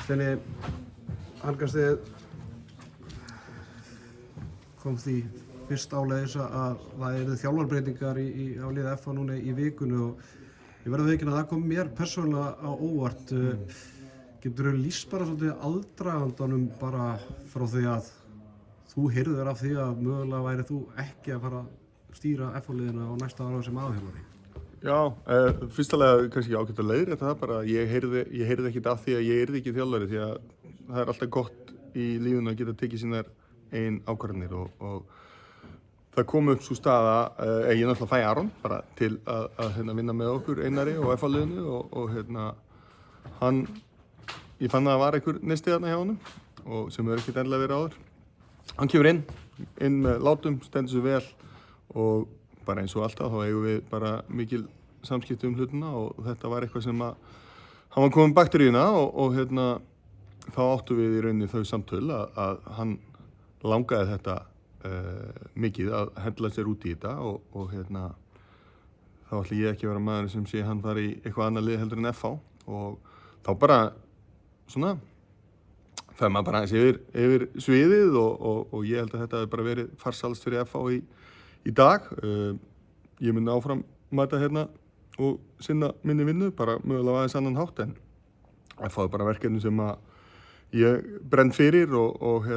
Steini, Arngarstið kom því fyrst áleiðis að það eru þjálfarbreytingar á liði FH núna í vikunni og ég verð að viðurkenna að það kom mér persónulega á óvart. Geturðu lýst bara svolítið aðdragandanum bara frá því að þú heyrðir af því að mögulega væri þú ekki að fara að stýra FH-liðina á næsta ára sem aðalþjálfari? Já, fyrstulega kannski ágætt að leiðrétta það bara. Ég heyrði ekkert af því að ég yrði ekki þjálfari því að það er alltaf gott í lífinu að geta tekið sínar eigin ákvarðanir og það kom upp svo staða, ég náttúrulega fæ Aron bara til að vinna með okkur Einari og FH-liðinu og hann, ég fann að það var einhver neisti þarna hjá honum og sem hefur ekkert endilega verið áður. Hann kemur inn með látum, stendur sig vel og bara eins og alltaf þá eigum við bara mikil samskipti hlutina og þetta var eitthvað sem að hann var komin bakteríuna og þá áttu við í rauninni þau samtöl að hann langaði þetta mikið að hella sér út í þetta og þá ætla ég ekki að vera maður sem sé hann var í eitthvað annað lið heldur en FH og þá bara svona fer maður bara aðeins yfir sviðið og ég held að þetta hefði bara verið farsalst fyrir FH í dag. Ég myndi áfram mæta og sinna minni vinnu, bara mögulega aðeins annan hátt en FH er bara verkefni sem að ég brenn fyrir og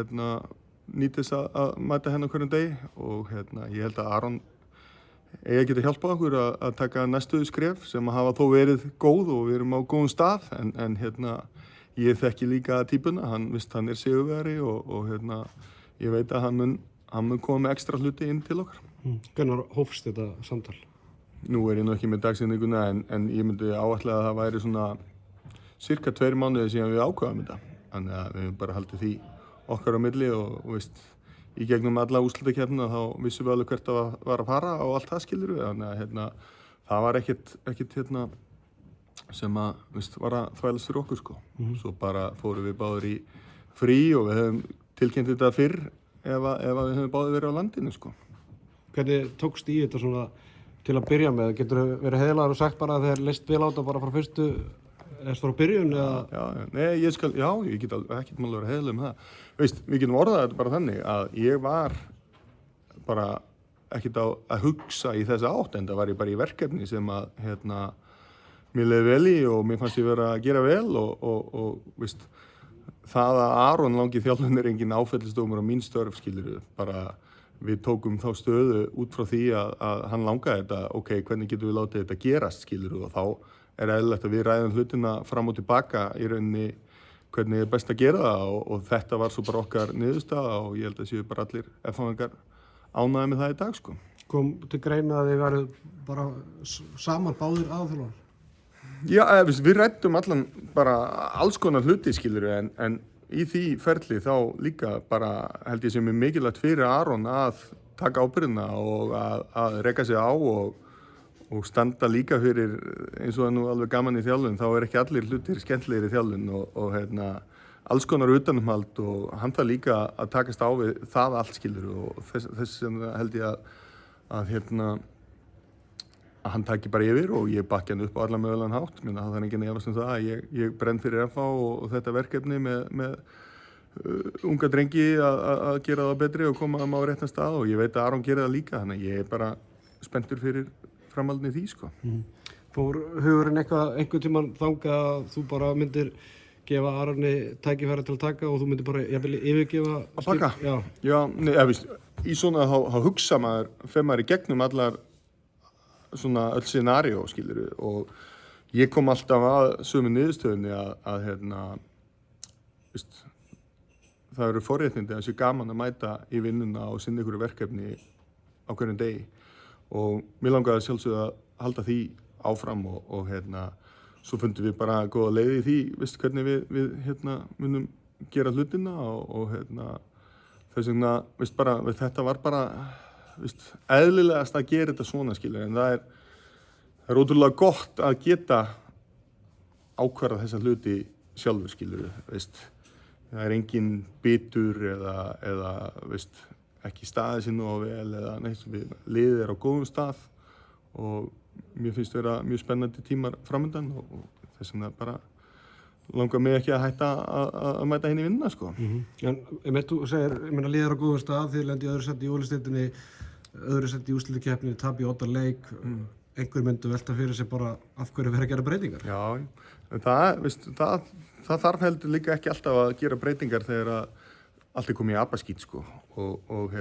nýtist að mæta hverjum degi og ég held að Aron eigi að geta hjálpað okkur að taka næstu skref sem að hafa þó verið góð og við erum á góðum stað en ég þekki líka típuna, hann er sigurvegari og ég veit að hann mun koma með ekstra hluti inn til okkar. Hvenær hófst þetta samtal? Nú er ég nú ekki með dagsetninguna en ég myndi áætla að það væri svona cirka 2 mánuðir síðan við ákváðum þetta. Þannig að við höfum bara haldið því okkar á milli og í gegnum alla úrslitakeppnina þá vissum við alveg hvert að var að fara og allt það skilur við. Þannig að það var ekkert sem að var að þvælast fyrir okkur sko. Svo bara fórum við báðir í frí og við höfum tilkynnt þetta fyrr ef við höfum báðir verið á landinu sko. Hvernig tókst í þetta svona til að byrja með? Getur þú verið heiðilegur og sagt bara að þeir leist vel á þetta bara frá fyrstu frá byrjun eða? Ég get ekkert mál að vera heiðilegur með það. Við getum orðað þetta bara þannig að ég var bara ekkert að hugsa í þessa átt en það var ég bara í verkefni sem að mér leiði vel í og mér fannst ég vera að gera vel og það að Aron langi þjálfun er engin áfellisdómur á mín störf skilur bara við tókum þá stöðu út frá því að hann langaði þetta, ok, hvernig getum við látið þetta gerast skilur og þá er eðlilegt að við ræðum hlutina fram og tilbaka í rauninni hvernig er best að gera það og þetta var svo bara okkar niðurstaða og ég held að séu bara allir FH-ingar ánægðir með það í dag sko. Kom til greina að þið væruð bara saman báðir aðalþjálfarar? Já, við ræddum allan bara alls konar hluti skilur en í því ferli þá líka bara held ég sem er mikilvægt fyrir Aron að taka ábyrgðina og að reka sig á og standa líka fyrir eins og það nú alveg gaman í þjálfun þá er ekki allir hlutir skemmtlegir í þjálfun og alls konar utanumhald og hann það líka að takast á við það allt skilur og þess sem held ég að hann taki bara yfir og ég bakki hann upp á alla mögulegan hátt. Það er enginn að efast það að ég brenn fyrir FH og þetta verkefni með unga drengi að gera það betri og koma á réttan stað og ég veit að Aron gerir það líka þannig að ég er bara spenntur fyrir framhaldinu í því sko. Fór hugurinn einhvern tímann þangað að þú bara myndir gefa Aroni tækifæri til að taka og þú myndir bara yfirgefa að baka? Í svona þá hugsa maður fer maður í gegnum allar svona öll scenario skilur og ég kom alltaf að sömu niðurstöðunni að það eru forréttindi að sé gaman að mæta í vinnuna og sinna ykkur verkefni á hverjum degi og mér langaði sjálfsögðu að halda því áfram og svo fundum við bara góða leið í því hvernig við munum gera hlutina og þess vegna bara þetta var bara eðlilegast að gera þetta svona skilur en það er ótrúlega gott að geta ákvarða þessa hluti sjálfur skilur það er engin bitur eða ekki staðið sér nú á vel eða neitt liðið er á góðum stað og mér finnst vera mjög spennandi tímar framundan og þess vegna bara langar mig ekki að hætta að mæta henni vinna sko. En þú segir, ég meina liðar á góðum stað, þið lendi í öðru seti í úrvalsdeildinni, öðru seti í úrslitakeppninni, tap í 8 leik, einhver myndu velta fyrir sig bara af hverju vera að gera breytingar. Já, en það þarf heldur líka ekki alltaf að gera breytingar þegar að allt er komið í abaskít sko og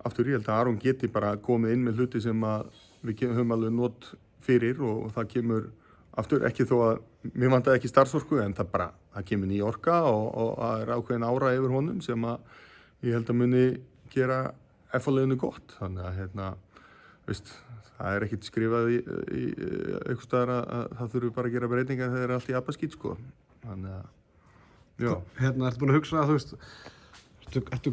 aftur ég held að Aron geti bara komið inn með hluti sem að við höfum alveg not fyrir og það kemur aftur ekki þó að mér vantaði ekki starfsorku en það kemur ný orka og það er ákveðin ára yfir honum sem að ég held að muni gera F-liðinu gott þannig að það er ekkert skrifað í einhvers staðar að það þurfi bara að gera breytingar þegar það er allt í abaskít sko þannig að já. Ertu búin að hugsa að ertu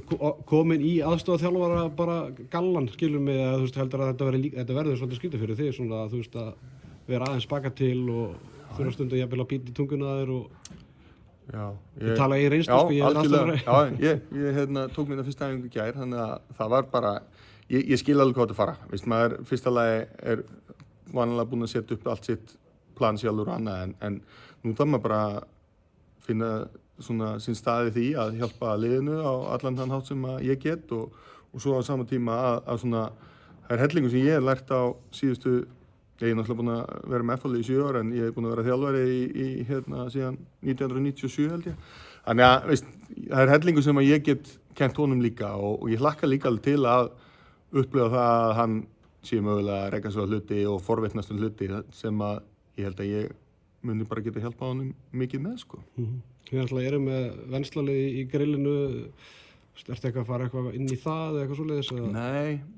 komin í aðstoðarþjálfara bara gallan, skilur mig að heldur að þetta verður svolítið skrítið fyrir þig svona að að vera aðeins baka til og þurfa stundum jafnvel að bíta í tunguna þér og ég tala í reynslu sko, ég tók mér það fyrsta æfingu í gær þannig að það var bara ég skil alveg hvað þetta fara maður fyrsta lagi er vanalega búin að setja upp allt sitt plan sjálfur og annað en nú þarf maður bara finna svona sinn staði því að hjálpa liðinu á allan þann hátt sem að ég get og svo á sama tíma að svona það er hellingu sem ég hef lært á síðustu ég er náttúrulega búin að vera með F-liði í 7 ár en ég hef búin að vera þjálfari í síðan 1997 held ég þannig að það er hellingu sem að ég get kennt honum líka og ég hlakka líka alveg til að upplifa það að hann sé mögulega að reka svo hluti og forvitnast hluti sem að ég held að ég muni bara geta hjálpa honum mikið með sko. Við ætla erum með venslalið í grillinu, ertu eitthvað að fara eitthvað inn í það eða eitthvað svoleiðis?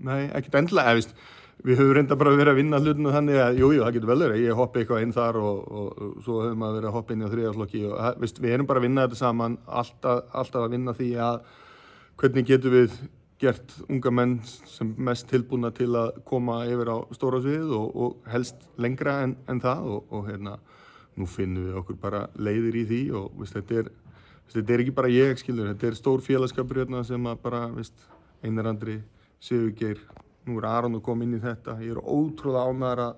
Nei, ekkert endilega, við höfum reynda bara verið að vinna hlutinu þannig að jú, það getur vel verið, ég hoppi eitthvað inn þar og svo höfum við verið að hoppa inn í 3. flokki og við erum bara að vinna þetta saman, alltaf að vinna því að hvernig getum við gert unga menn sem mest tilbúna til að koma yfir á stóra svið og helst lengra en það og nú finnum við okkur bara leiðir í því og þetta er ekki bara ég skilur, þetta er stór félagskapur sem að bara, Einar Andri, Sigurgeir, nú er Aron að koma inn í þetta, ég er ótrúlega ánægður að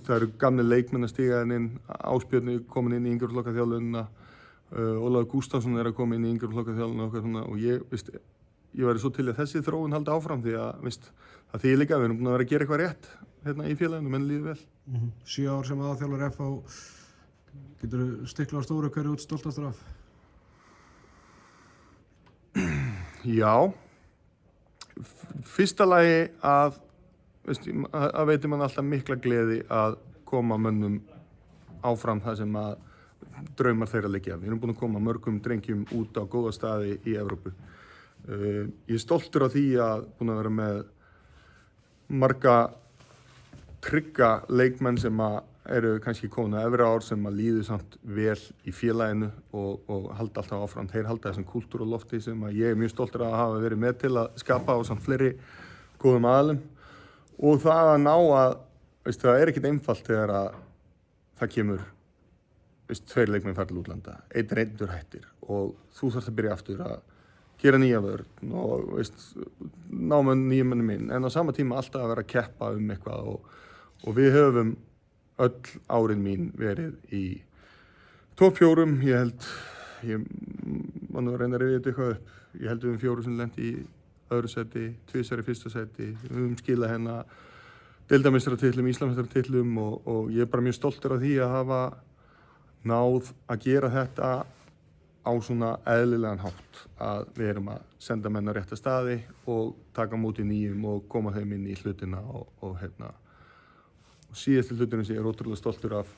það eru gamli leikmenn að stíga inn, Ásbjörn er komin inn í yngreflokkaþjálfunina, Ólafur Gústafsson er að koma inn í yngreflokkaþjálfunina og ég væri svo til að þessi þróun haldi áfram því að það þýðir líka að við erum búin að vera að gera eitthvað rétt í félaginu, menn líður vel. 7 ár sem aðalþjálfari FH, geturðu stiklað á stóru hverju út stoltastur af? Já, fyrsta lagi að veitir mann alltaf mikla gleði að koma mönnum áfram það sem að draumar þeirra liggja. Við erum búin að koma mörgum drengjum út á góða staði í Evrópu. Ég er stoltur af því að búin að vera með marga trygga leikmenn sem að eru kannski komin að efri ár sem að líður samt vel í félaginu og halda alltaf áfram. Þeir halda þessum kúltúr og lofti sem að ég er mjög stoltur að hafa verið með til að skapa á samt fleiri góðum aðilum og það að ná að, það er ekkert einfalt þegar að það kemur 2 leikmenn fara til útlanda, 1 reyndur hættir og þú þarfst að byrja aftur að gera nýja vörn og ná með nýjum mönnum inn en á sama tíma alltaf að vera að keppa eitthvað og við höfum öll árin mín verið í topp 4, ég var nú að reyna að rifja þetta eitthvað upp, ég held við 4 sem lenti í öðru seti, 2 í fyrsta seti, við höfum skilað hérna deildarmeistaratitlum, Íslandsmeistaratitlum og ég er bara mjög stoltur af því að hafa náð að gera þetta á svona eðlilegan hátt að við erum að senda menn á rétta staði og taka á móti nýjum og koma þeim inn í hlutina og síðasti hlutinu sem ég er ótrúlega stoltur af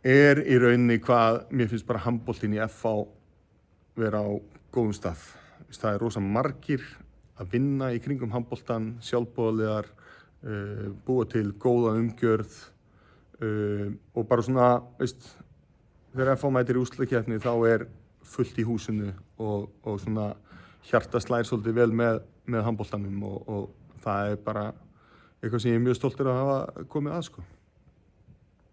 er í rauninni hvað mér finnst bara handboltinn í FH vera á góðum stað. Það er rosa margir að vinna í kringum handboltan, sjálfboðaliðar, búa til góða umgjörð og bara svona, þegar FH mætir í úrslitakeppni þá er fullt í húsinu og svona hjarta slær svolítið vel með handboltanum og það er bara eitthvað sem ég er mjög stoltur að hafa komið að sko.